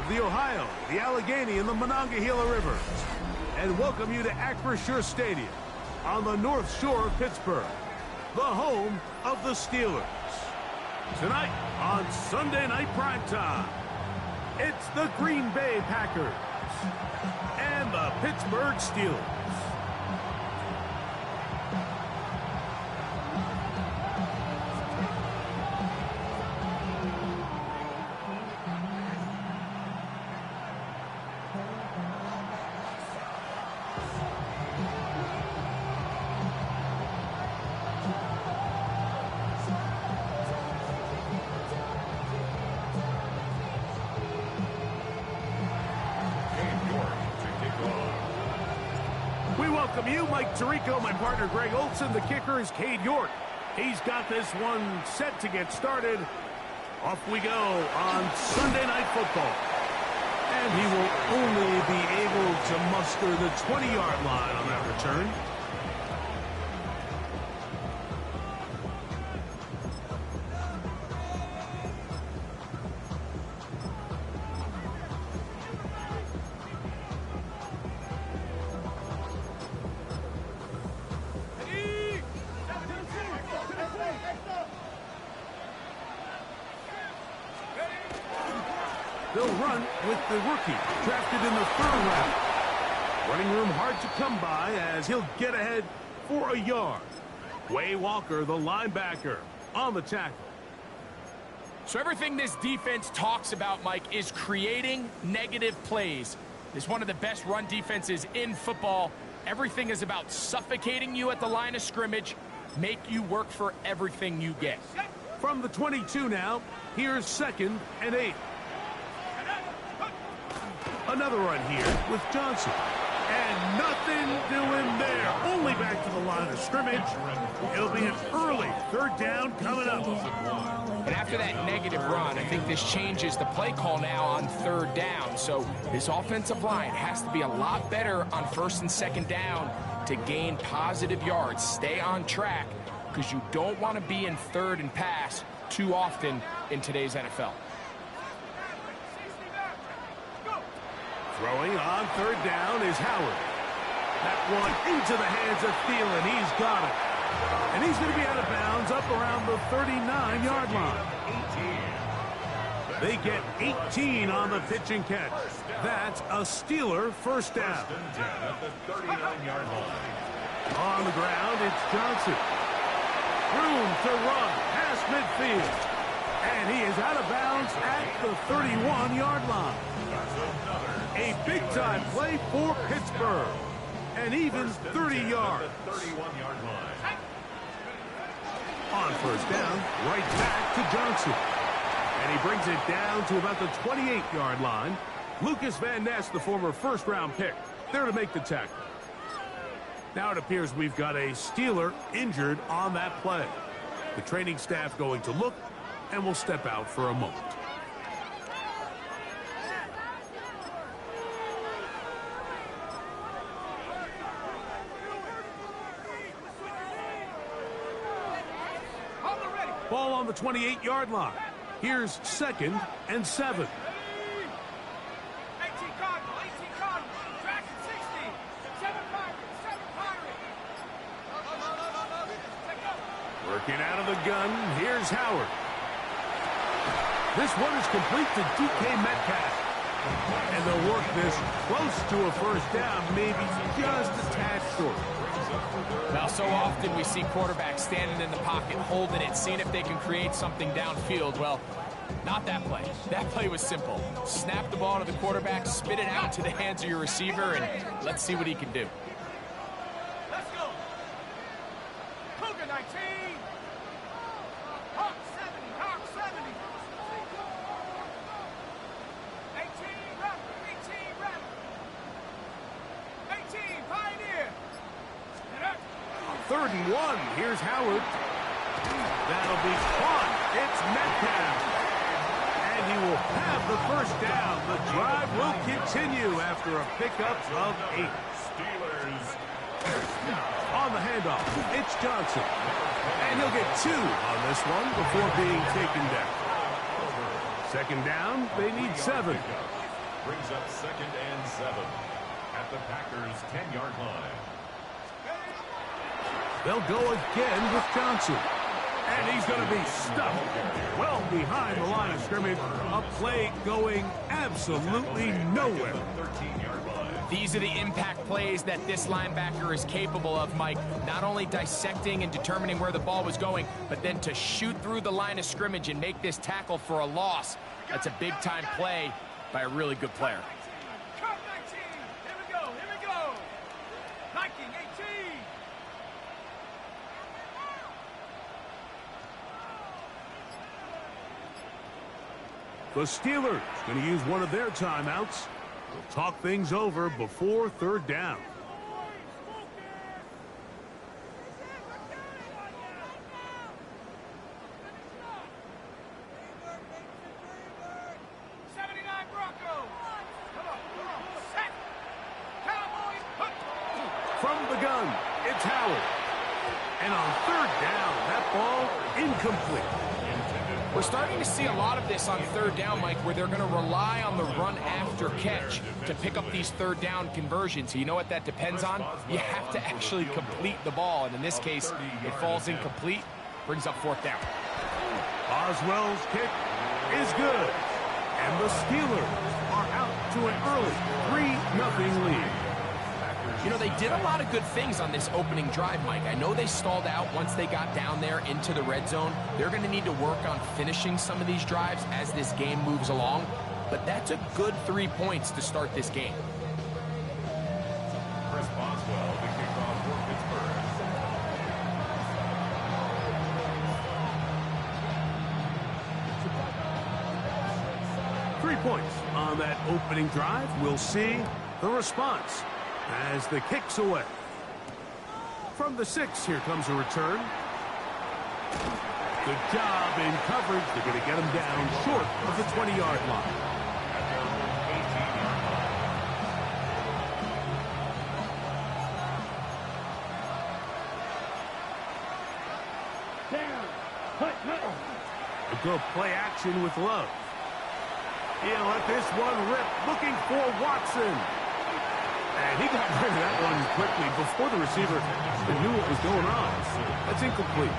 the Ohio, the Allegheny, and the Monongahela Rivers, and welcome you to Acrisure Stadium on the North Shore of Pittsburgh, the home of the Steelers. Tonight on Sunday Night Primetime, it's the Green Bay Packers and the Pittsburgh Steelers. Welcome you, Mike Tirico, my partner Greg Olson. The kicker is Cade York. He's got this one set to get started. Off we go on Sunday Night Football. And he will only be able to muster the 20-yard line on that return. They'll run with the rookie, drafted in the 3rd round. Running room hard to come by as he'll get ahead for a yard. Way Walker, the linebacker, on the tackle. So everything this defense talks about, Mike, is creating negative plays. It's one of the best run defenses in football. Everything is about suffocating you at the line of scrimmage, make you work for everything you get. From the 22 now, here's 2nd and 8. Another run here with Johnson. And nothing doing there. Only back to the line of scrimmage. It'll be an early 3rd down coming up. And after that negative run, I think this changes the play call now on 3rd down. So this offensive line has to be a lot better on 1st and 2nd down to gain positive yards. Stay on track because you don't want to be in 3rd and pass too often in today's NFL. Throwing on 3rd down is Howard. That one into the hands of Thielen. He's got it. And he's going to be out of bounds up around the 39-yard line. They get 18 on the pitch and catch. That's a Steeler 1st down. On the ground, it's Johnson. Room to run past midfield. And he is out of bounds at the 31-yard line. A big-time play for Pittsburgh. And even 30 yards. On 1st down, right back to Johnson. And he brings it down to about the 28-yard line. Lucas Van Ness, the former 1st-round pick, there to make the tackle. Now it appears we've got a Steeler injured on that play. The training staff going to look and will step out for a moment. Ball on the 28-yard line. Here's 2nd and 7. 18 Cardinal, 18 Cardinal, track 60, 7 Pirates, 7 Pirates. Working out of the gun, here's Howard. This one is complete to DK Metcalf. And they'll work this close to a 1st down, maybe just a tad short. Now, so often we see quarterbacks standing in the pocket, holding it, seeing if they can create something downfield. Well, not that play. That play was simple. Snap the ball to the quarterback, spit it out to the hands of your receiver, and let's see what he can do. Let's go. Cougar 19. Hawk 70, Hawk 70. 18 Raptor, 18 Raptor. 18 Pioneer. 3rd and 1. Here's Howard. That'll be caught. It's Metcalf. And he will have the 1st down. The drive will continue after a pickup of 8. Steelers. On the handoff, it's Johnson. And he'll get 2 on this one before being taken down. 2nd down, they need 7. brings up 2nd and 7 at the Packers' 10-yard line. They'll go again with Johnson. And he's going to be stuffed well behind the line of scrimmage. A play going absolutely nowhere. 13-yard line. These are the impact plays that this linebacker is capable of, Mike. Not only dissecting and determining where the ball was going, but then to shoot through the line of scrimmage and make this tackle for a loss. That's a big-time play by a really good player. Come 19. Here we go. Here we go. 19, 18. The Steelers going to use one of their timeouts. They'll talk things over before 3rd down. From the gun, it's Howard. And on 3rd down, that ball incomplete. We're starting to see a lot of this on 3rd down, Mike, where they're going to rely on the run after catch to pick up these 3rd down conversions. So you know what that depends on? You have to actually complete the ball. And in this case, it falls incomplete, brings up 4th down. Oswell's kick is good. And the Steelers are out to an early 3-0 lead. You know, they did a lot of good things on this opening drive, Mike. I know they stalled out once they got down there into the red zone. They're going to need to work on finishing some of these drives as this game moves along. But that's a good 3 points to start this game. Chris Boswell, the kickoff for Pittsburgh. 3 points on that opening drive. We'll see the response as the kick's away. From the 6, here comes a return. Good job in coverage. They're going to get him down short of the 20-yard line. A good play action with Love. He'll let this one rip, looking for Watson. And he got rid of that one quickly before the receiver knew what was going on. That's incomplete.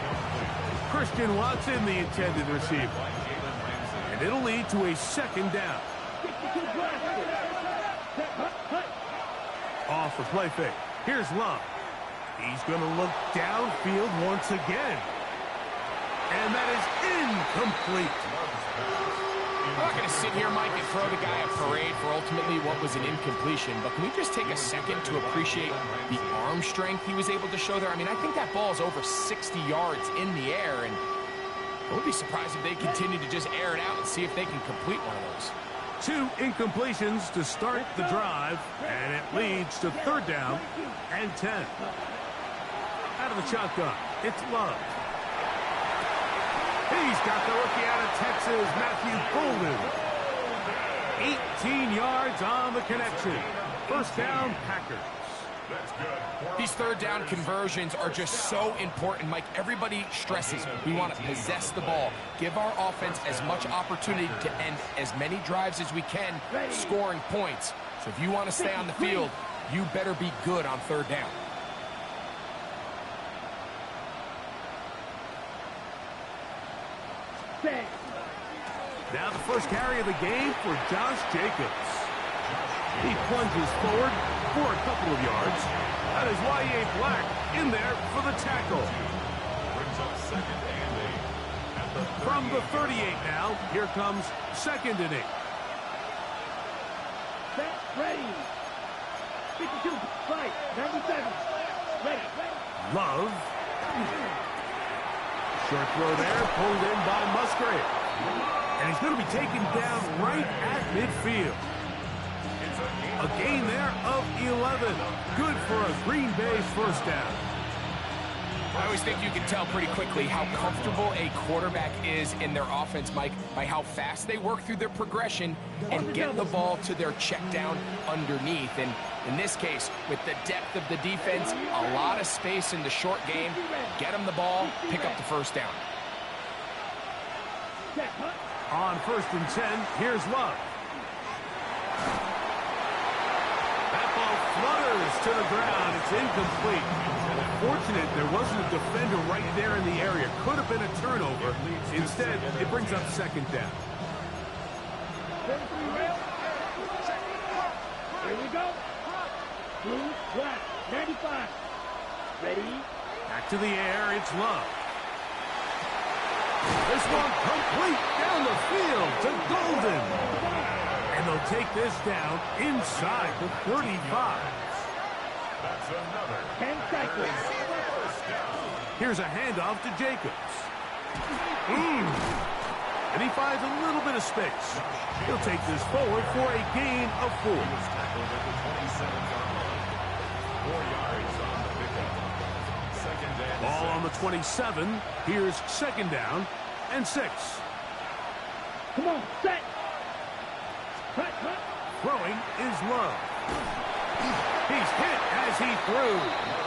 Christian Watson, the intended receiver. And it'll lead to a 2nd down. Off the play fake. Here's Love. He's going to look downfield once again. And that is incomplete. I'm not going to sit here, Mike, and throw the guy a parade for ultimately what was an incompletion, but can we just take a second to appreciate the arm strength he was able to show there? I mean, I think that ball is over 60 yards in the air, and I would be surprised if they continue to just air it out and see if they can complete one of those. 2 incompletions to start the drive, and it leads to 3rd down and 10. Out of the shotgun, it's Love. He's got the rookie out of Texas, Matthew Golden. 18 yards on the connection. 1st down, Packers. These 3rd down conversions are just so important, Mike. Everybody stresses we want to possess the ball, give our offense as much opportunity to end as many drives as we can, scoring points. So if you want to stay on the field, you better be good on 3rd down. Now the first carry of the game for Josh Jacobs. He plunges forward for a couple of yards. That is Y.A. Black in there for the tackle. From the 38 now, here comes 2nd and 8. Set, ready. 52, fight, 97, ready. Love. Short throw there, pulled in by Musgrave. And he's going to be taken down right at midfield. A gain there of 11. Good for a Green Bay's 1st down. I always think you can tell pretty quickly how comfortable a quarterback is in their offense, Mike, by how fast they work through their progression and get the ball to their check down underneath. And in this case, with the depth of the defense, a lot of space in the short game, get them the ball, pick up the 1st down. On 1st and 10, here's Love. to the ground. It's incomplete. Fortunate there wasn't a defender right there in the area. Could have been a turnover. Instead, it brings up second down. Here we go. Blue, black, 95. Ready? Back to the air, it's Love. This one complete down the field to Golden. And they'll take this down inside the 35. That's another. 10 seconds. Here's a handoff to Jacobs. And he finds a little bit of space. He'll take this forward for a gain of 4. Tackled at the 27-yard line. 4 yards on the pickup. Second and Ball 6. on the 27. Here's second down and 6. Come on, set. Cut, cut. Throwing is Love. He's hit as he threw.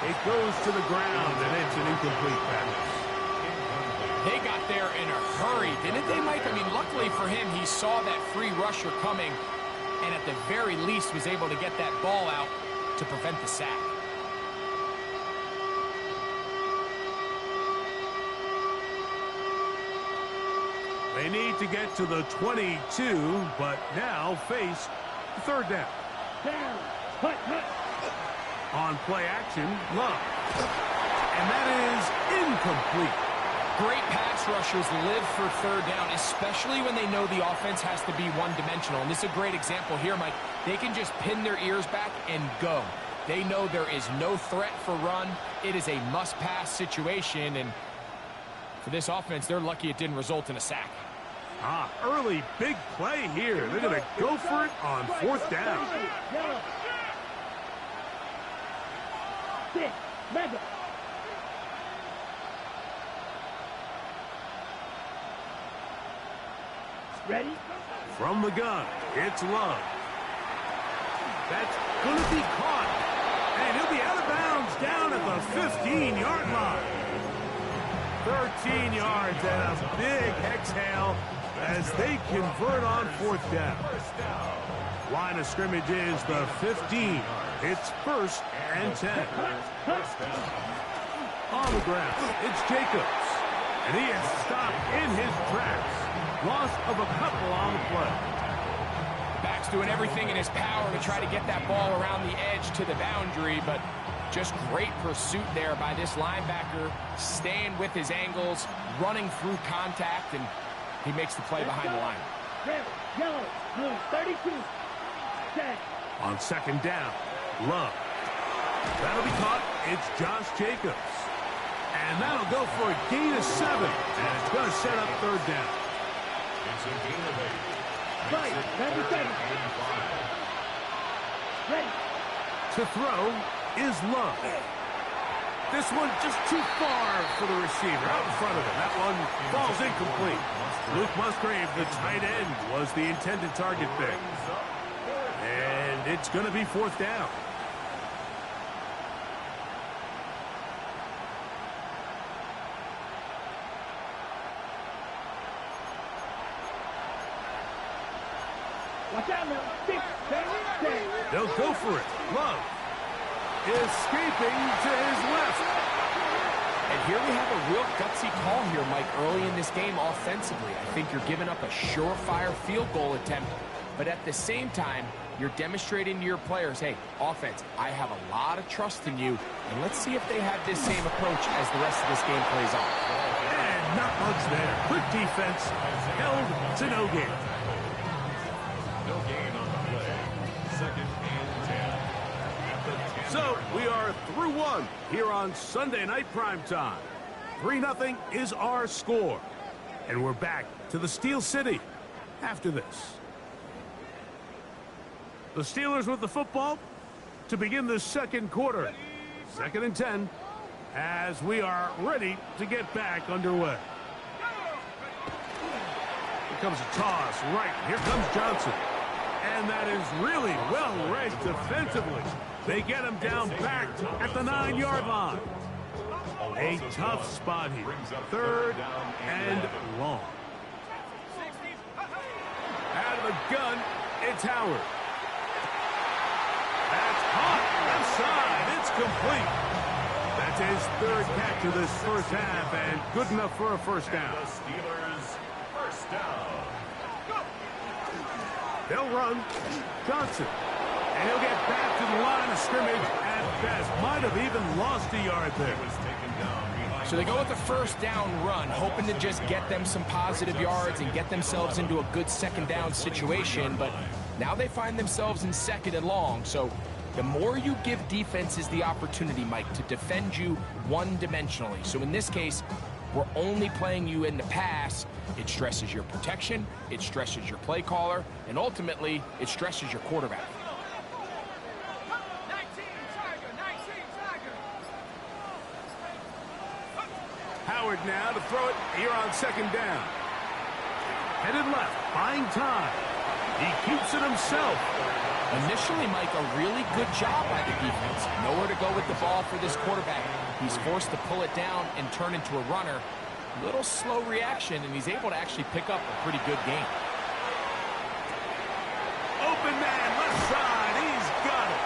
It goes to the ground, and it's an incomplete pass. They got there in a hurry, didn't they, Mike? I mean, luckily for him, he saw that free rusher coming, and at the very least was able to get that ball out to prevent the sack. They need to get to the 22, but now face third down. Down. Cut, cut. On play action, Love. And that is incomplete. Great pass rushers live for third down, especially when they know the offense has to be one-dimensional. And this is a great example here, Mike. They can just pin their ears back and go. They know there is no threat for run. It is a must-pass situation, and for this offense, they're lucky it didn't result in a sack. Early big play here. They're going to go for it on fourth down. Yellow. 6. Mega. Ready? From the gun, it's Love. That's going to be caught. And he'll be out of bounds down at the 15-yard line. 13 yards and a big exhale as they convert on fourth down. Line of scrimmage is the 15. It's first and 10. On the ground, it's Jacobs. And he is stopped in his tracks. Loss of a couple on the play. Back's doing everything in his power to try to get that ball around the edge to the boundary, but just great pursuit there by this linebacker, staying with his angles, running through contact, and he makes the play behind the line. Red, yellow, blue, 32. 10. On second down, Love. That'll be caught. It's Josh Jacobs. And that'll go for a gain of 7. And it's going to set up third down. It's a gain of 8. Right, 97. Ready. To throw is Love. This one just too far for the receiver out in front of him. That one falls incomplete. Luke Musgrave, the tight end, was the intended target there. And it's going to be fourth down. Watch out now. 6, 10, 10. They'll go for it. Love escaping to his left. And here we have a real gutsy call here, Mike, early in this game offensively. I think you're giving up a surefire field goal attempt, but at the same time, you're demonstrating to your players, hey, offense, I have a lot of trust in you, and let's see if they have this same approach as the rest of this game plays on. And not much there. Quick defense, held to no gain. No gain on the play. Second and 10. At the 10. So we are through one here on Sunday Night Primetime. 3-0 is our score. And we're back to the Steel City after this. The Steelers with the football to begin the second quarter. Second and 10 as we are ready to get back underway. Here comes a toss right. Here comes Johnson. And that is really well read defensively. They get him down back at the 9-yard line. A tough spot here. Third and long. Out of the gun, it's Howard. That's caught left side. complete. That's his third catch of this first half, and good enough for a first down. The Steelers first down. They'll run. Johnson. And he'll get back to the line of scrimmage at best. Might have even lost a yard there. Was taken down behind. So they go with the first down run, hoping to just get them some positive yards and get themselves into a good second down situation, but now they find themselves in second and long. So the more you give defenses the opportunity, Mike, to defend you one-dimensionally. So in this case, we're only playing you in the pass. It stresses your protection, it stresses your play caller, and ultimately, it stresses your quarterback. 19 Tiger, 19 Tiger. Howard now to throw it here on second down. Headed left, buying time. He keeps it himself. Initially, Mike, a really good job by the defense. Nowhere to go with the ball for this quarterback. He's forced to pull it down and turn into a runner. Little slow reaction, and he's able to actually pick up a pretty good game. Open man, left side. He's got it.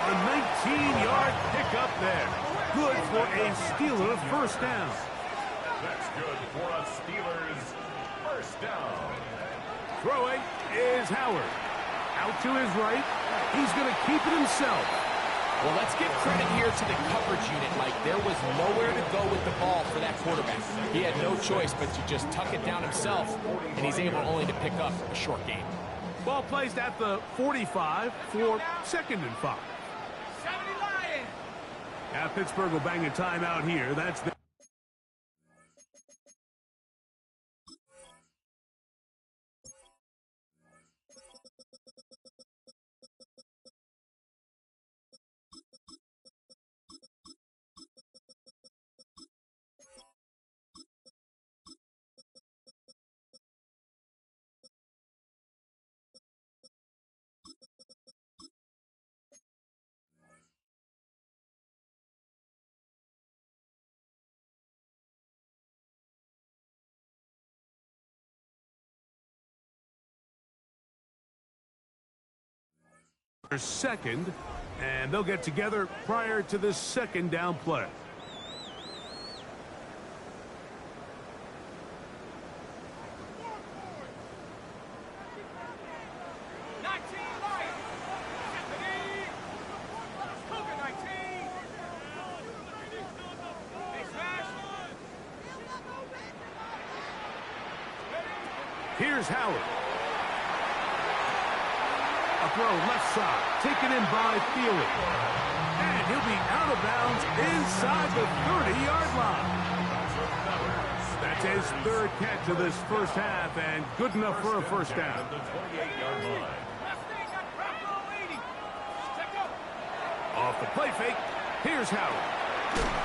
A 19-yard pickup there. Good for a Steeler first down. That's good for a Steelers first down. Throwing is Howard. Out to his right. He's going to keep it himself. Well, let's give credit here to the coverage unit, Mike. There was nowhere to go with the ball for that quarterback. He had no choice but to just tuck it down himself, and he's able only to pick up a short gain. Ball placed at the 45 for second and 5. 70 Lions. Now Pittsburgh will bang a timeout here. That's the second, and they'll get together prior to this second down play. Here's Howard. A throw left side, taken in by Thielen. And he'll be out of bounds inside the 30-yard line. That's his third catch of this first half, and good enough for a first down. The 28-yard line. Off the play fake, here's Howard.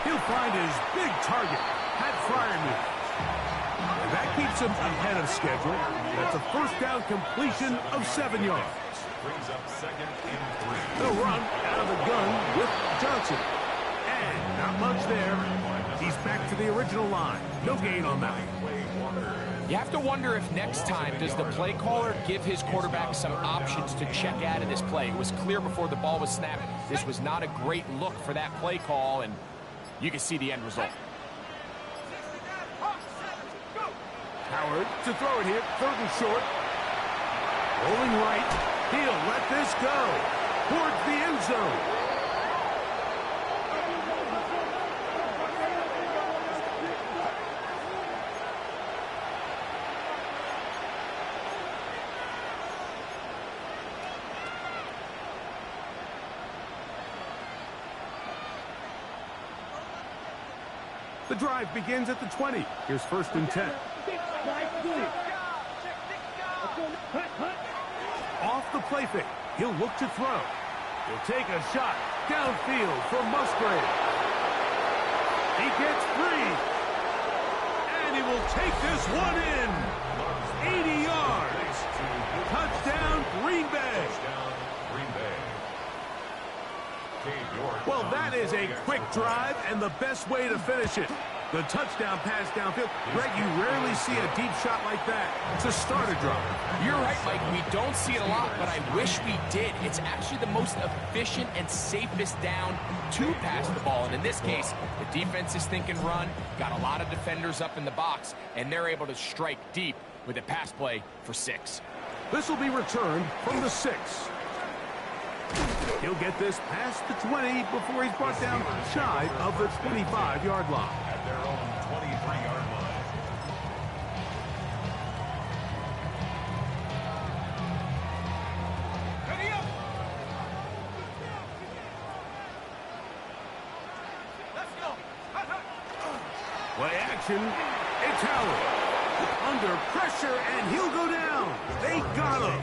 He'll find his big target, Pat Freiermuth. And that keeps him ahead of schedule. That's a first down completion of 7 yards. Brings up second and 3. They'll run out of the gun with Johnson. And not much there. He's back to the original line. No gain on that. You have to wonder if next time does the play caller give his quarterback some options to check out of this play. It was clear before the ball was snapped. This was not a great look for that play call, and you can see the end result. Howard to throw it here, third and short. Rolling right. He'll let this go towards the end zone. The drive begins at the 20. Here's first and 10. Off the play fake. He'll look to throw. He'll take a shot downfield for Musgrave. He gets free. And he will take this one in. 80 yards. Touchdown, Green Bay. Well, that is a quick drive and the best way to finish it. The touchdown pass downfield. Greg, you rarely see a deep shot like that to start a drive. You're right, Mike. We don't see it a lot, but I wish we did. It's actually the most efficient and safest down to pass the ball. And in this case, the defense is thinking run, got a lot of defenders up in the box, and they're able to strike deep with a pass play for 6. This will be returned from the 6. He'll get this past the 20 before he's brought down shy of the 25-yard line. At their own 23-yard line. Ready up. Let's go. Hut, hut. Play action. It's Howard. Under pressure, and he'll go down. They got him.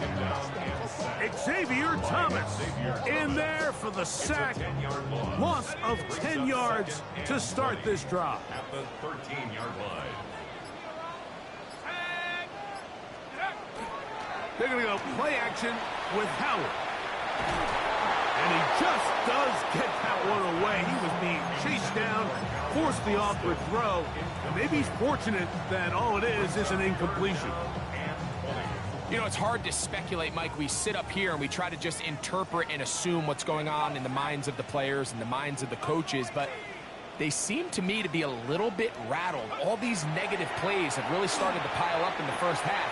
Xavier Thomas in there for the sack. Loss of 10 yards to start this drive. At the 13-yard line. They're going to go play action with Howard. And he just does get that one away. He was being chased down, forced the awkward throw. And maybe he's fortunate that all it is an incompletion. You know, it's hard to speculate, Mike. We sit up here and we try to just interpret and assume what's going on in the minds of the players and the minds of the coaches, but they seem to me to be a little bit rattled. All these negative plays have really started to pile up in the first half.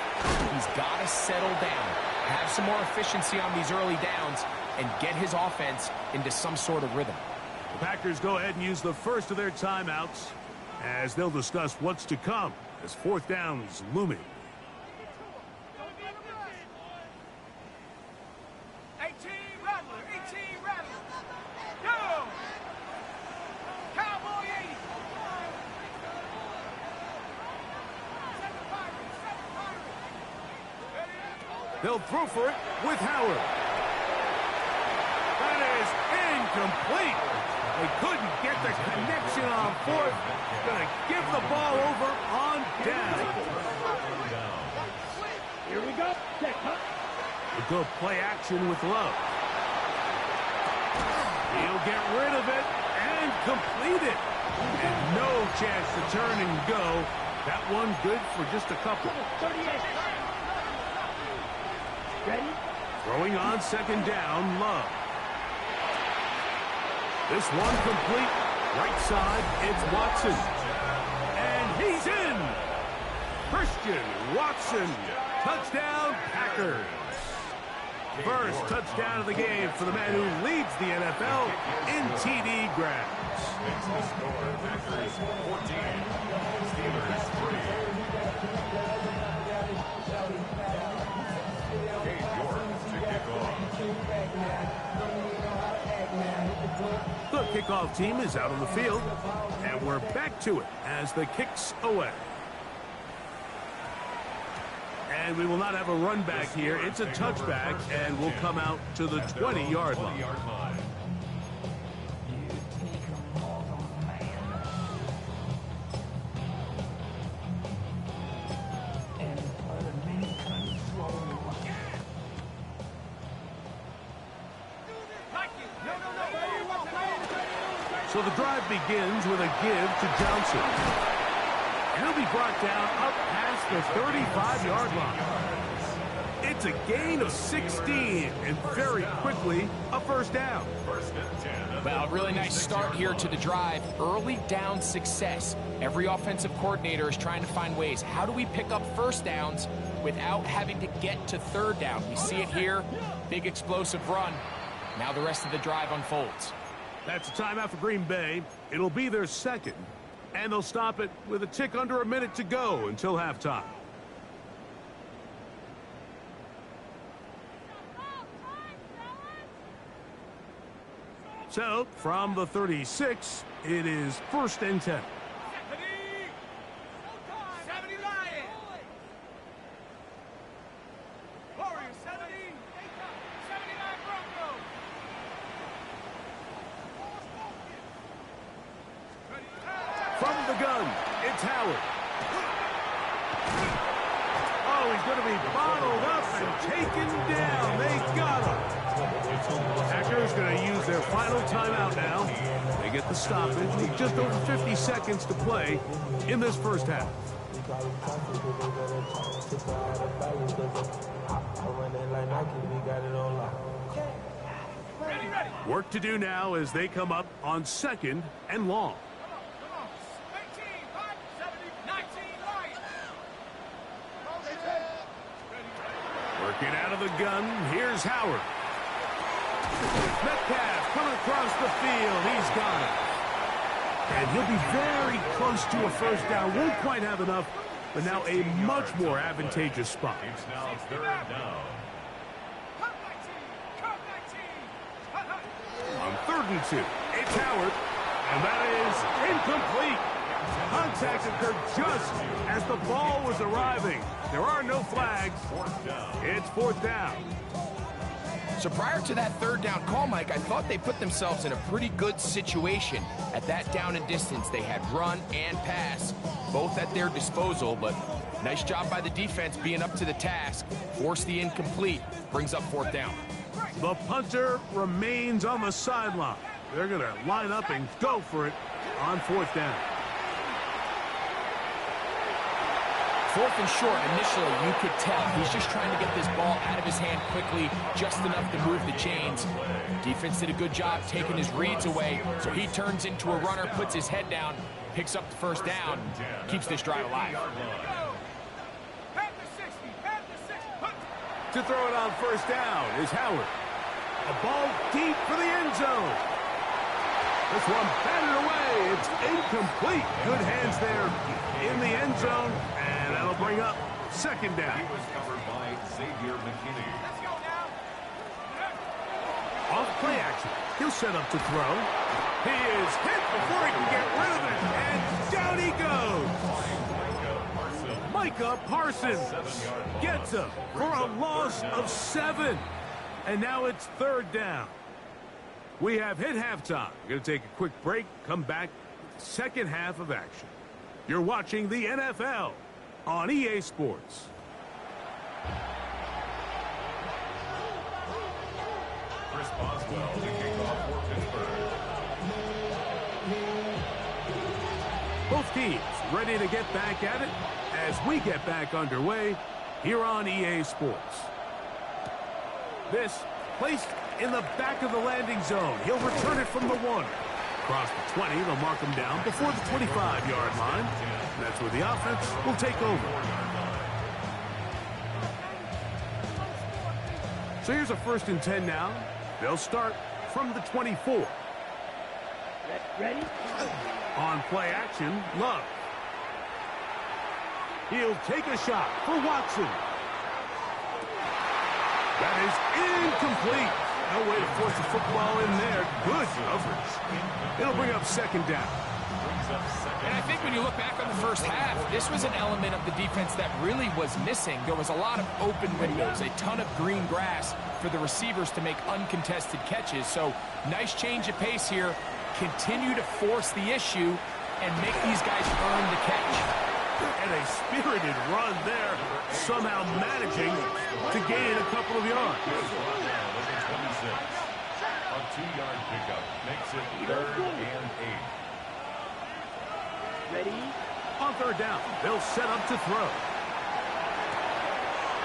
He's got to settle down, have some more efficiency on these early downs, and get his offense into some sort of rhythm. The Packers go ahead and use the first of their timeouts as they'll discuss what's to come as fourth down is looming. 18 Rattler. 18 Rattler. Go. Cowboy 80. 7 Pirates. 7 Pirates. They'll throw for it with Howard. That is incomplete. They couldn't get the connection on fourth. Going to give the ball over on down. Here we go. Check, huh? We'll go play action with Love. He'll get rid of it and complete it. And no chance to turn and go. That one good for just a couple. 38. Ready? Throwing on second down, Love. This one complete. Right side, it's Watson. And he's in. Christian Watson. Touchdown, Packers. First touchdown of the game for the man who leads the NFL in TD grabs. Makes the score. Packers 14. Steelers 3. Cade York to kick off. The kickoff team is out on the field, and we're back to it as the kick's away. And we will not have a run back here. It's a touchback, and we'll come out to the 20-yard line. So the drive begins with a give to Johnson. And he'll be brought down up past the 35-yard line. It's a gain of 16, and very quickly, a first down. Well, a really nice start here to the drive. Early down success. Every offensive coordinator is trying to find ways. How do we pick up first downs without having to get to third down? We see it here. Big explosive run. Now the rest of the drive unfolds. That's a timeout for Green Bay. It'll be their second, and they'll stop it with a tick under a minute to go until halftime. So, from the 36, it is 1st and 10. 70 Lions. Warriors 70. 79 Broncos. From the gun, it's Howard. Oh, he's going to be bottled up and taken down. They got him. Packers going to use their final timeout now. They get the stoppage with just over 50 seconds to play in this first half. Work to do now as they come up on 2nd and long. 18, 19, right. Working out of the gun, here's Howard. Metcalf coming across the field. He's got it. And he'll be very close to a first down. Won't quite have enough, but now a much more advantageous spot. It's now 3rd down. Cut 19, cut 19. On 3rd and 2, it's Howard. And that is incomplete. Contact occurred just as the ball was arriving. There are no flags. It's 4th down. So prior to that 3rd down call, Mike, I thought they put themselves in a pretty good situation. At that down and distance, they had run and pass, both at their disposal, but nice job by the defense being up to the task. Force the incomplete, brings up 4th down. The punter remains on the sideline. They're going to line up and go for it on 4th down. 4th and short, initially, you could tell he's just trying to get this ball out of his hand quickly, just enough to move the chains. Defense did a good job taking his reads away, so he turns into a runner, puts his head down, picks up the 1st down, keeps this drive alive. Pat the 60, pat the 60. To throw it on 1st down is Howard. A ball deep for the end zone. This one batted away. It's incomplete. Good hands there in the end zone, and that'll bring up 2nd down. He was covered by Xavier McKinney. Let's go now. Off play action. He'll set up to throw. He is hit before he can get rid of it, and down he goes. Micah Parsons gets him for a loss of 7. And now it's 3rd down. We have hit halftime. We're going to take a quick break, come back, 2nd half of action. You're watching the NFL on EA Sports. Chris Boswell to kick off for Pittsburgh. Both teams ready to get back at it as we get back underway here on EA Sports. This placed in the back of the landing zone. He'll return it from the 1. Across the 20, they'll mark him down before the 25-yard line. And that's where the offense will take over. So here's a 1st and 10 now. They'll start from the 24. Ready? On play action, Love. He'll take a shot for Watson. That is incomplete. No way to force the football in there. Good coverage. It'll bring up 2nd down. And I think when you look back on the first half, this was an element of the defense that really was missing. There was a lot of open windows, a ton of green grass for the receivers to make uncontested catches. So nice change of pace here. Continue to force the issue and make these guys earn the catch. And a spirited run there, somehow managing to gain a couple of yards. A 2-yard pickup makes it 3rd and 8. Ready? On 3rd down, they'll set up to throw.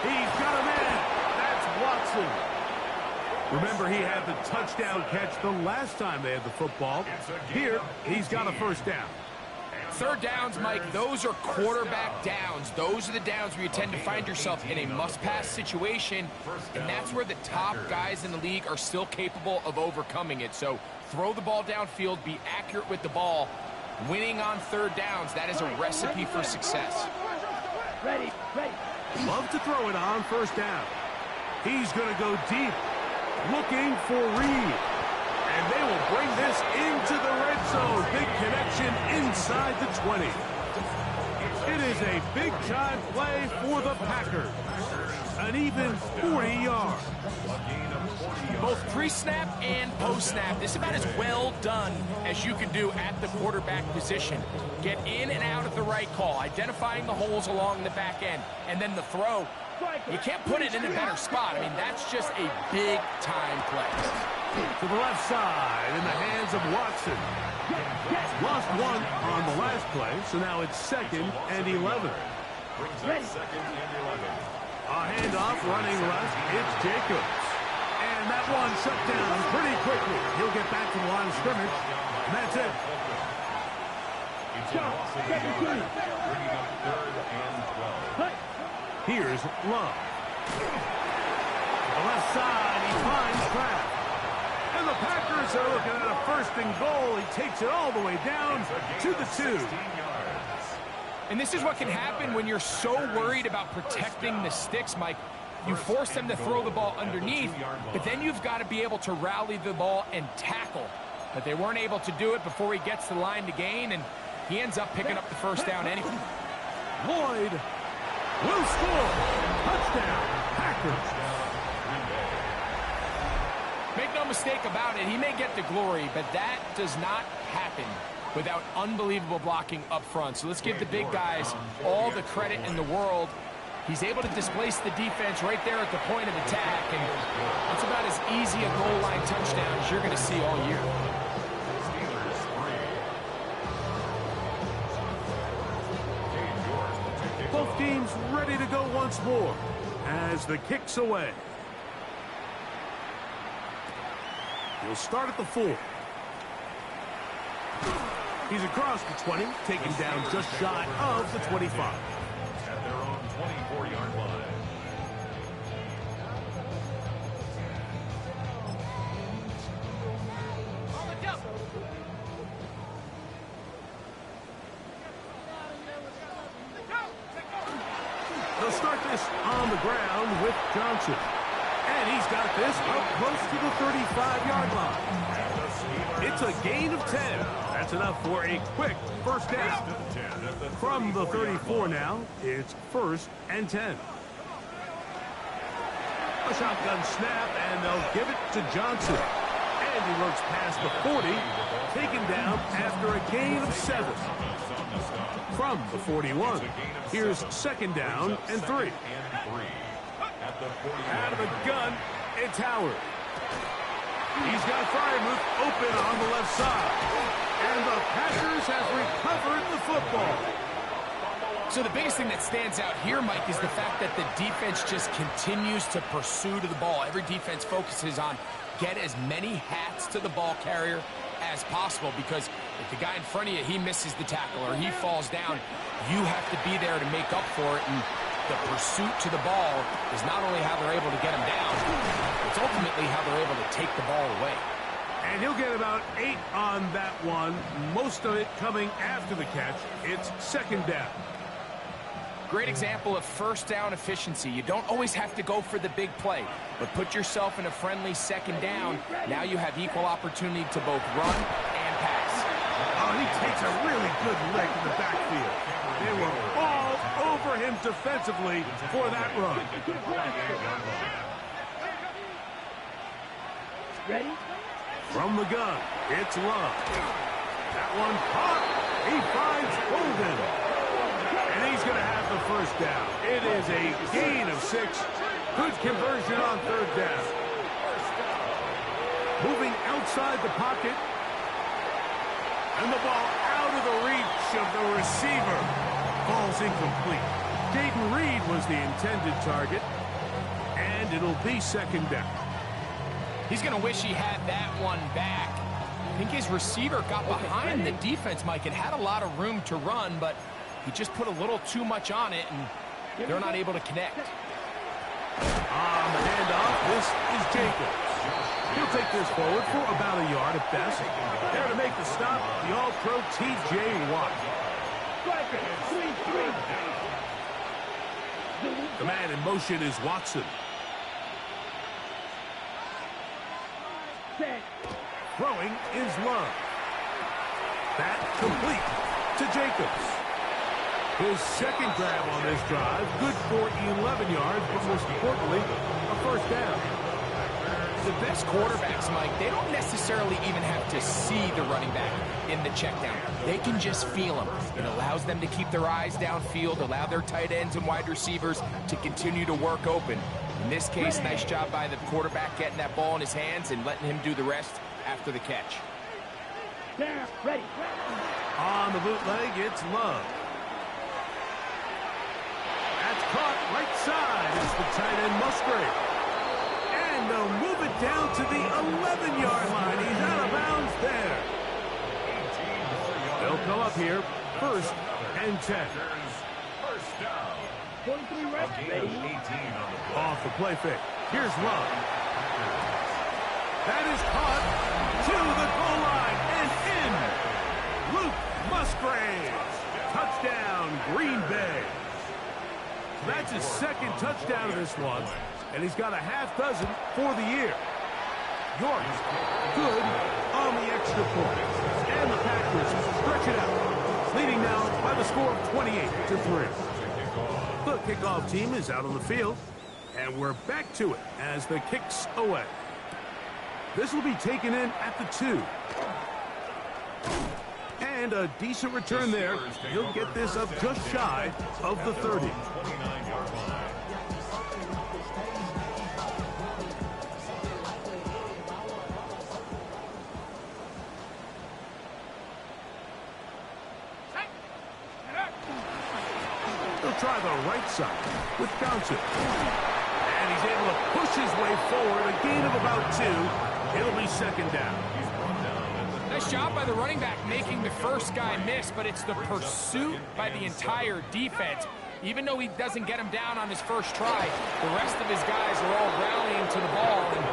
He's got him in. That's Watson. Remember, he had the touchdown catch the last time they had the football. Here, he's got a 1st down. 3rd downs, Mike, those are quarterback downs. Those are the downs where you tend to find yourself in a must-pass situation, and that's where the top guys in the league are still capable of overcoming it. So throw the ball downfield, be accurate with the ball. Winning on 3rd downs, that is a recipe for success. Ready? Love to throw it on 1st down. He's going to go deep, looking for Reed. And they will bring this into the red zone. Big connection inside the 20. It is a big-time play for the Packers. An even 40 yards. Both pre-snap and post-snap, this is about as well done as you can do at the quarterback position. Get in and out of the right call, identifying the holes along the back end, and then the throw. You can't put it in a better spot. I mean, that's just a big-time play. To the left side in the hands of Watson. Lost one on the last play, so now it's 2nd and 11. Brings up 2nd and 11. A handoff running left. It's Jacobs. And that one shut down pretty quickly. He'll get back to the line of scrimmage. And that's it. It's a loss of 8 yards, bringing up 3rd and 12. Here's Love. The left side, he finds Kraft. And the Packers are looking at a 1st and goal. He takes it all the way down to the 2. And this is what can happen when you're so worried about protecting the sticks, Mike. You force them to throw the ball underneath, but then you've got to be able to rally the ball and tackle. But they weren't able to do it before he gets the line to gain, and he ends up picking up the 1st down anyway. Lloyd will score. Touchdown, Packers. Make no mistake about it, he may get the glory, but that does not happen without unbelievable blocking up front. So let's give the big guys all the credit in the world. He's able to displace the defense right there at the point of attack, and that's about as easy a goal line touchdown as you're going to see all year. Both teams ready to go once more as the kick's away. He'll start at the 4. He's across the 20, taken down just shy of the 25. At their own 24-yard line. On the jump. They'll start this on the ground with Johnson. And he's got this up close to the 35-yard line. It's a gain of 10. That's enough for a quick 1st down. From the 34 now, it's 1st and 10. A shotgun snap, and they'll give it to Johnson. And he works past the 40, taken down after a gain of 7. From the 41, here's 2nd down and 3. Out of the gun, it's Howard. He's got Freiermuth open on the left side. And the Packers have recovered the football. So the biggest thing that stands out here, Mike, is the fact that the defense just continues to pursue to the ball. Every defense focuses on get as many hats to the ball carrier as possible, because if the guy in front of you, he misses the tackle or he falls down, you have to be there to make up for it. And the pursuit to the ball is not only how they're able to get him down, it's ultimately how they're able to take the ball away. And he'll get about 8 on that one, most of it coming after the catch. It's 2nd down. Great example of 1st down efficiency. You don't always have to go for the big play, but put yourself in a friendly 2nd down. Now you have equal opportunity to both run and pass. Oh, he takes a really good lick in the backfield. They were all over him defensively for that run. Ready? From the gun, it's Love. That one caught. He finds Holden. And he's going to have the 1st down. It is a gain of 6. Good conversion on 3rd down. Moving outside the pocket. And the ball out of the reach of the receiver. Ball's incomplete. Jayden Reed was the intended target. And it'll be 2nd down. He's going to wish he had that one back. I think his receiver got behind the defense, Mike, and had a lot of room to run, but he just put a little too much on it, and they're not able to connect. On the handoff, this is Jacobs. He'll take this forward for about a yard at best. There to make the stop, the All-Pro T.J. Watt. The man in motion is Watson. Throwing is Love. That complete to Jacobs. His 2nd grab on this drive, good for 11 yards, but most importantly, a 1st down. The best quarterbacks, Mike, they don't necessarily even have to see the running back in the check down. They can just feel him. It allows them to keep their eyes downfield, allow their tight ends and wide receivers to continue to work open. In this case, nice job by the quarterback getting that ball in his hands and letting him do the rest after the catch. Down, ready. On the bootleg, it's Love. That's caught right side as the tight end Musgrave. And they'll move it down to the 11-yard line. He's out of bounds there. They'll come up here, 1st and 10. First down. 43 reps, Gain ready. of 18 on the play. Off the play fake. Here's Love. That is caught to the goal line and in. Luke Musgrave. Touchdown, Green Bay. That's his 2nd touchdown of this one, and he's got a half dozen for the year. York, good on the extra point. And the Packers stretch it out, leading now by the score of 28-3. The kickoff team is out on the field, and we're back to it as the kick's away. This will be taken in at the 2. And a decent return there. He'll get this up just shy of the 30. 29-yard line. He'll try the right side with Johnson. And he's able to push his way forward. A gain of about 2. It'll be 2nd down. Nice job by the running back making the first guy miss, but it's the pursuit by the entire defense. Even though he doesn't get him down on his first try, the rest of his guys are all rallying to the ball, and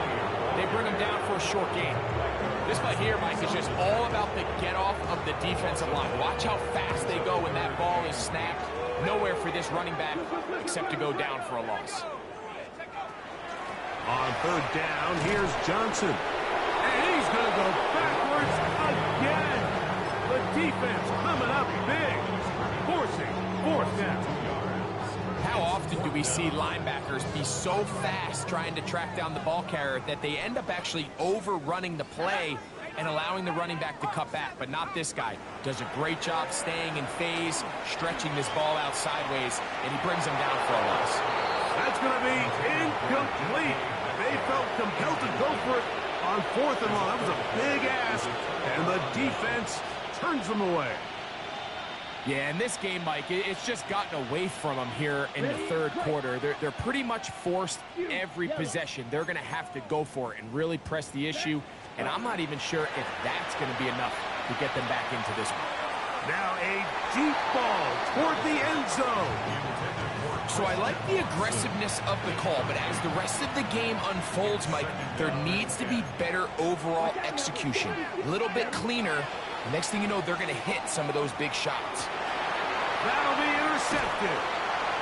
they bring him down for a short gain. This play here, Mike, is just all about the get-off of the defensive line. Watch how fast they go when that ball is snapped. Nowhere for this running back except to go down for a loss. On 3rd down, here's Johnson. And he's going to go backwards again. The defense coming up big, forcing 4th down. How often do we see linebackers be so fast trying to track down the ball carrier that they end up actually overrunning the play and allowing the running back to cut back? But not this guy. Does a great job staying in phase, stretching this ball out sideways, and he brings him down for a loss. That's going to be incomplete. They felt compelled to go for it on 4th and long. That was a big ask, and the defense turns them away. Yeah, in this game, Mike, it's just gotten away from them here in the 3rd quarter. They're pretty much forced every possession. They're going to have to go for it and really press the issue, and I'm not even sure if that's going to be enough to get them back into this one. Now a deep ball toward the end zone. So I like the aggressiveness of the call, but as the rest of the game unfolds, Mike, there needs to be better overall execution. A little bit cleaner. The next thing you know, they're going to hit some of those big shots. That'll be intercepted.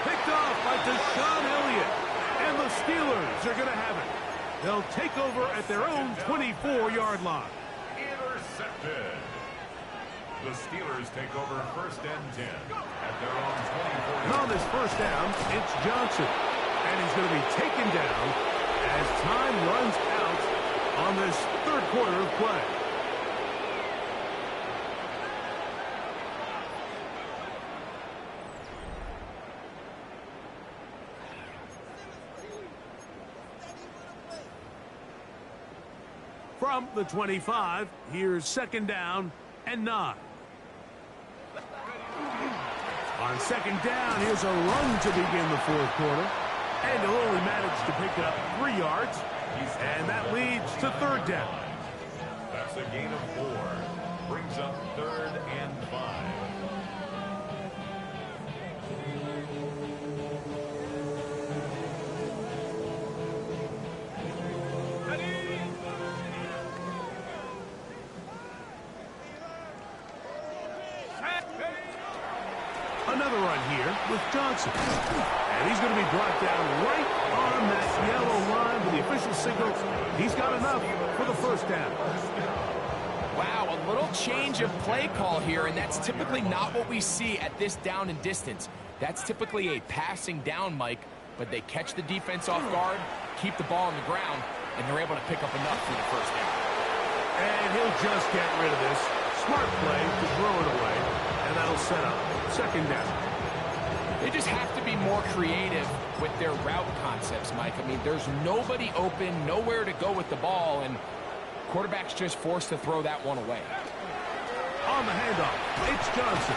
Picked off by Deshaun Elliott. And the Steelers are going to have it. They'll take over at their own 24-yard line. Intercepted. The Steelers take over 1st and 10 at their own 24. And on this 1st down, it's Johnson. And he's going to be taken down as time runs out on this 3rd quarter of play. From the 25, here's 2nd down and 9. On 2nd down, here's a run to begin the 4th quarter. And he'll only manage to pick up 3 yards. And that leads to 3rd down. That's a gain of 4. Brings up 3rd and 5. Another run here with Johnson. And he's going to be brought down right on that yellow line with the official signal. He's got enough for the 1st down. Wow, a little change of play call here, and that's typically not what we see at this down and distance. That's typically a passing down, Mike, but they catch the defense off guard, keep the ball on the ground, and they're able to pick up enough for the 1st down. And he'll just get rid of this. Smart play to throw it away, and that'll set up 2nd down. They just have to be more creative with their route concepts, Mike. I mean, there's nobody open, nowhere to go with the ball, and quarterback's just forced to throw that one away. On the handoff, it's Johnson.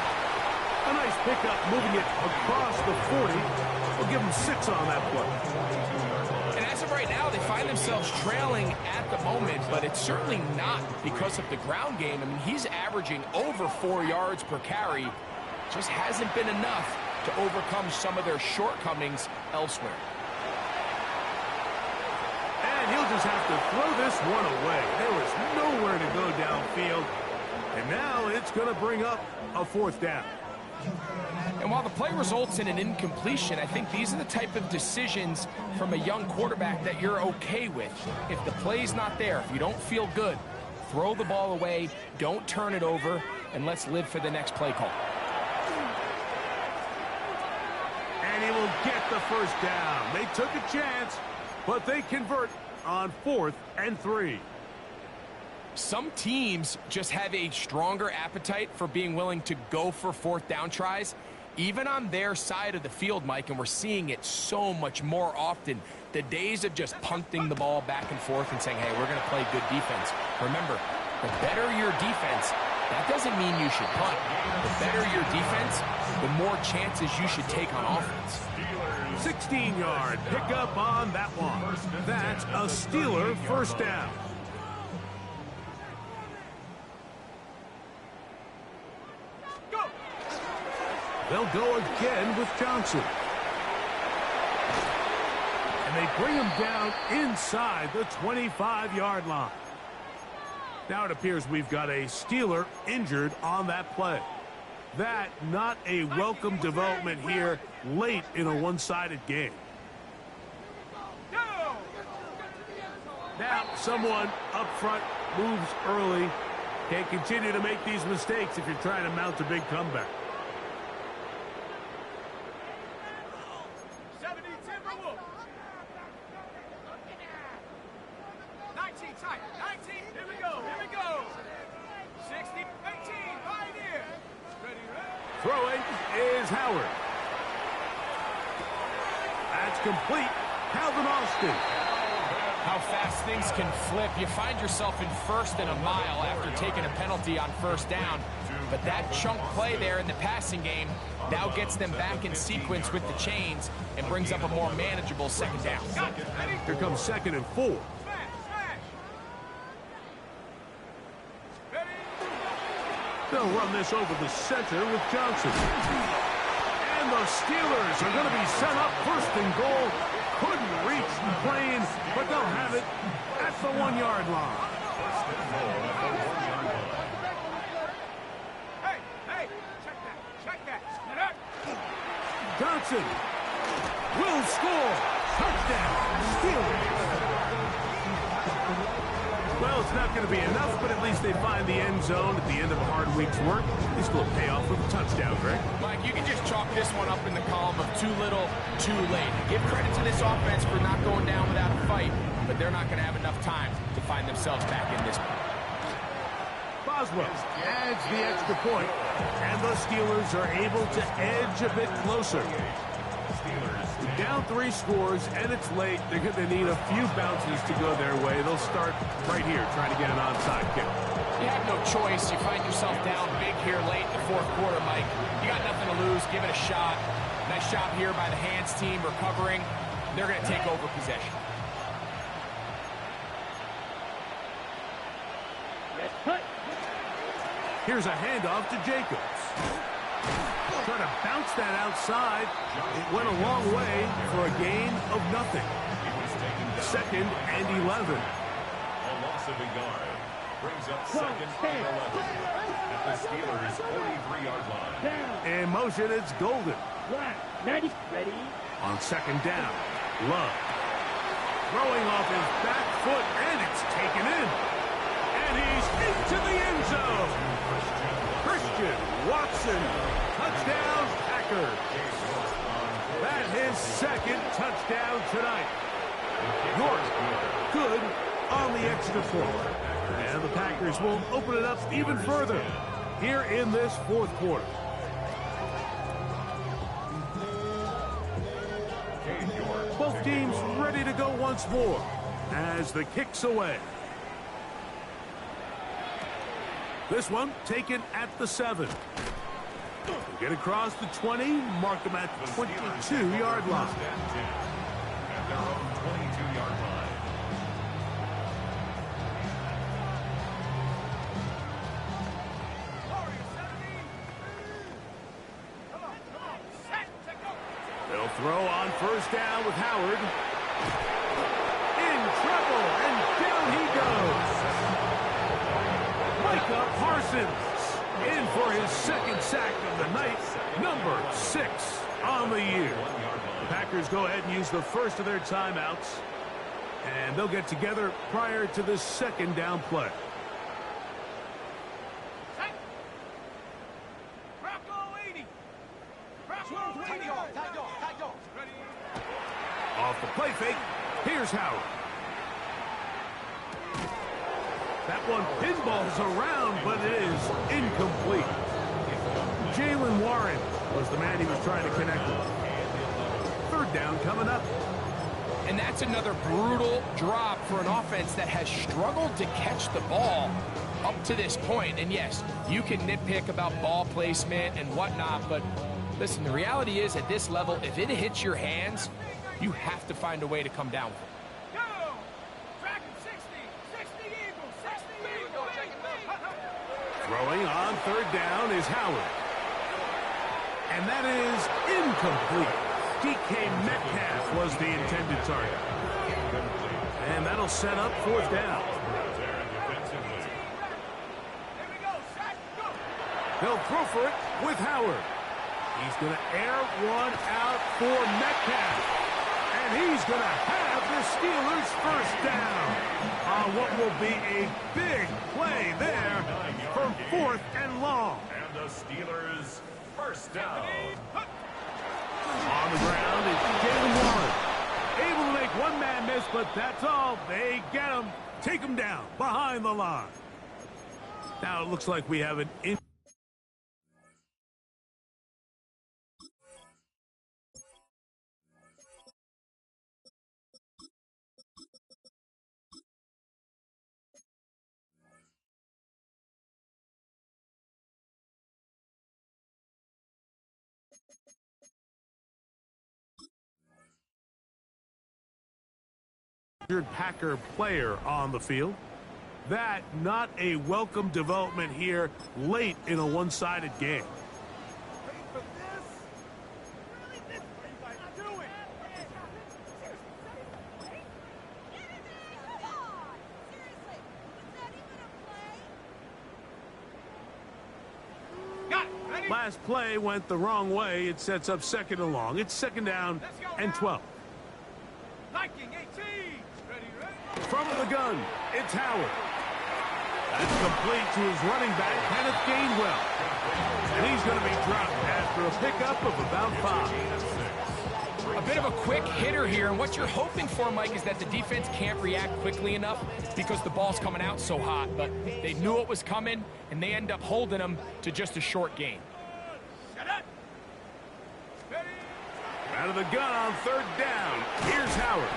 A nice pickup, moving it across the 40. We'll give him 6 on that play. And as of right now, they find themselves trailing at the moment, but it's certainly not because of the ground game. I mean, he's averaging over 4 yards per carry. Just hasn't been enough to overcome some of their shortcomings elsewhere. And he'll just have to throw this one away. There was nowhere to go downfield. And now it's going to bring up a 4th down. And while the play results in an incompletion, I think these are the type of decisions from a young quarterback that you're okay with. If the play's not there, if you don't feel good, throw the ball away, don't turn it over, and let's live for the next play call. And he will get the 1st down. They took a chance, but they convert on 4th and 3. Some teams just have a stronger appetite for being willing to go for 4th down tries, even on their side of the field, Mike, and we're seeing it so much more often. The days of just punting the ball back and forth and saying, hey, we're going to play good defense. Remember, the better your defense, that doesn't mean you should punt. The better your defense, the more chances you should take on offense. 16-yard pickup on that one. That's a Steeler 1st down. They'll go again with Johnson. And they bring him down inside the 25-yard line. Now it appears we've got a Steeler injured on that play. That not a welcome development here late in a one-sided game. Now someone up front moves early. Can't continue to make these mistakes if you're trying to mount a big comeback. 19 tight. 19. Here we go. 60, 18, Pioneer. Ready. Throwing is Howard. That's complete. Calvin Austin. How fast things can flip. You find yourself in 1st and a mile after taking a penalty on 1st down. But that chunk play there in the passing game now gets them back in sequence with the chains and brings up a more manageable 2nd down. Here comes 2nd and 4. They'll run this over the center with Johnson. And the Steelers are going to be set up 1st and goal. Couldn't reach the plane, but they'll have it at the 1-yard line. Hey, check that. Johnson will score. Touchdown, Steelers. Well, it's not going to be enough, but at least they find the end zone at the end of a hard week's work. This will pay off with a touchdown, Greg. Mike, you can just chalk this one up in the column of too little, too late. Give credit to this offense for not going down without a fight, but they're not going to have enough time to find themselves back in this one. Boswell adds the extra point, and the Steelers are able to edge a bit closer. Down 3 scores, and it's late. They're going to need a few bounces to go their way. They'll start right here, trying to get an onside kick. You have no choice. You find yourself down big here late in the 4th quarter, Mike. You got nothing to lose. Give it a shot. Nice job here by the hands team recovering. They're going to take over possession. Here's a handoff to Jacobs. Trying to bounce that outside. It went a long way for a gain of nothing. 2nd and 11. A loss of a yard. Brings up 2nd and 11. At the Steelers' 43-yard line. In motion, it's Golden. 90. Ready. On 2nd down, Love. Throwing off his back foot, and it's taken in. And he's into the end zone. Christian Watson. Touchdown, Packers. That's his 2nd touchdown tonight. York, good on the extra point. And the Packers will open it up even further here in this 4th quarter. team's ready to go once more as the kick's away. This one taken at the 7. Get across the 20, mark them at the 22-yard line. At their own 22-yard line. They'll throw on first down with Howard. In trouble, and down he goes. Micah Parsons in for his second sack of the night, number 6 on the year. The Packers go ahead and use the first of their timeouts, and they'll get together prior to the second down play. Off the play fake, here's Howard. That one pinballs around, but it is incomplete. Jaylen Warren was the man he was trying to connect with. Third down coming up. And that's another brutal drop for an offense that has struggled to catch the ball up to this point. And yes, you can nitpick about ball placement and whatnot, but listen, the reality is at this level, if it hits your hands, you have to find a way to come down with it. Throwing on third down is Howard. And that is incomplete. DK Metcalf was the intended target. And that'll set up fourth down. They'll throw for it with Howard. He's going to air one out for Metcalf. And he's going to have the Steelers first down on what will be a big play there for fourth and long. And the Steelers first down. On the ground is Jaylen Warren. Able to make one man miss, but that's all. They get him. Take him down behind the line. Now it looks like we have an Packer player on the field. That not a welcome development here late in a one-sided game. Last play went the wrong way. It sets up second and long. It's second down and 12. From the gun, it's Howard. That's complete to his running back, Kenneth Gainwell. And he's going to be dropped after a pickup of about 5. A bit of a quick hitter here, and what you're hoping for, Mike, is that the defense can't react quickly enough because the ball's coming out so hot. But they knew it was coming, and they end up holding them to just a short gain. Out of the gun on third down, here's Howard.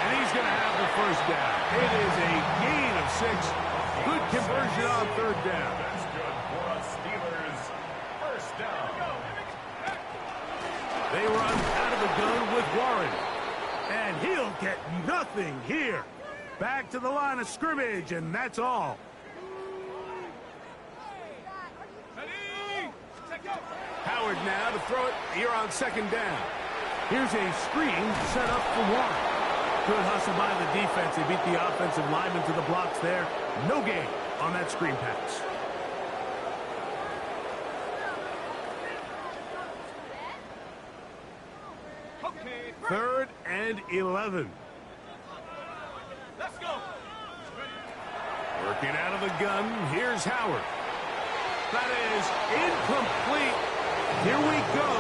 And he's going to have the first down. It is a gain of 6. Good conversion on third down. That's good for us Steelers. First down. They run out of the gun with Warren. And he'll get nothing here. Back to the line of scrimmage, and that's all. Howard now to throw it here on second down. Here's a screen set up for Warren. Good hustle by the defense. They beat the offensive lineman to the blocks there. No gain on that screen pass. Third and 11. Let's go. Working out of the gun, here's Howard. That is incomplete. Here we go.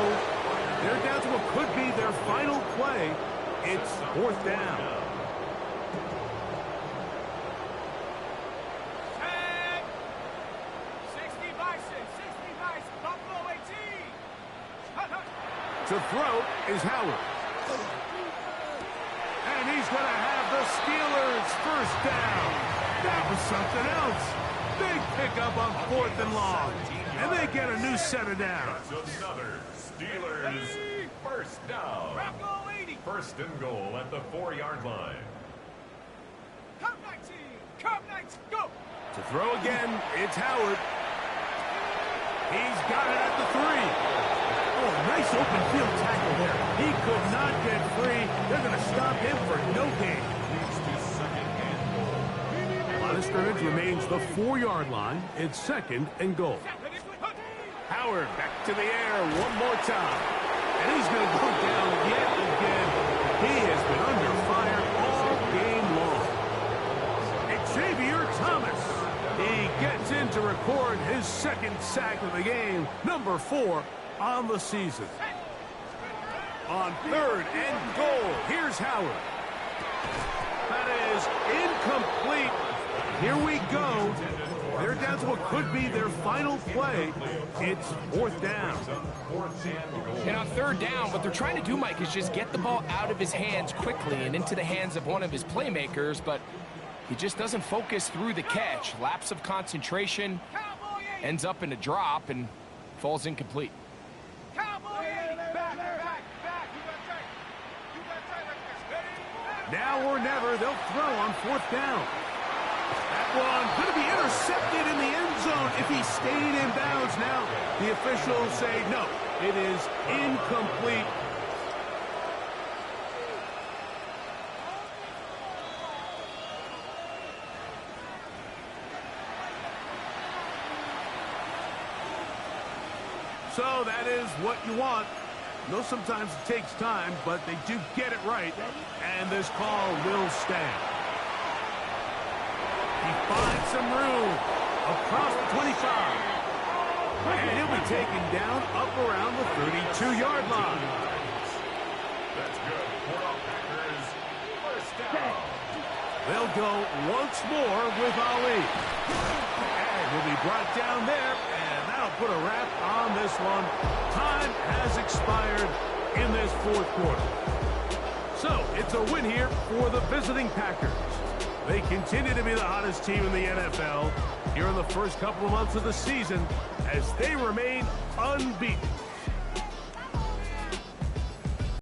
They're down to what could be their final play. It's fourth down. Tag. 60 Bison, 60 Bison, Buffalo 18. To throw is Howard. going to have the Steelers first down. That was something else. Big pickup on 4th and long. And they get a new set of downs. That's another Steelers first down. Rocco 80. First and goal at the 4-yard line. Come 19. Come 19. Go. To throw again, it's Howard. He's got it at the 3. Oh, nice open field tackle there. He could not get free. They're going to stop him for no gain. Leads to second and goal. Line of scrimmage remains the 4-yard line. It's 2nd and goal. Howard back to the air one more time. And he's going to go down yet again. He has been under fire all game long. Xavier Thomas. He gets in to record his 2nd sack of the game, number 4 on the season. On 3rd and goal, here's Howard. That is incomplete. Here we go. They're down to what could be their final play. It's 4th down. And on 3rd down, what they're trying to do, Mike, is just get the ball out of his hands quickly and into the hands of one of his playmakers, but he just doesn't focus through the catch. Lapse of concentration, ends up in a drop, and falls incomplete. Cowboy 80. Back. You got tight. You got tight like this. Now or never, they'll throw on 4th down. That one going to be intercepted in the end zone if he stayed in bounds. Now the officials say no, it is incomplete. So that is what you want. I know sometimes it takes time, but they do get it right, and this call will stand. He finds some room across the 25. And he'll be taken down up around the 32-yard line. That's good. For Packers, first down. They'll go once more with Ali. And he'll be brought down there, and that'll put a wrap on this one. Time has expired in this 4th quarter. So it's a win here for the visiting Packers. They continue to be the hottest team in the NFL here in the first couple of months of the season as they remain unbeaten.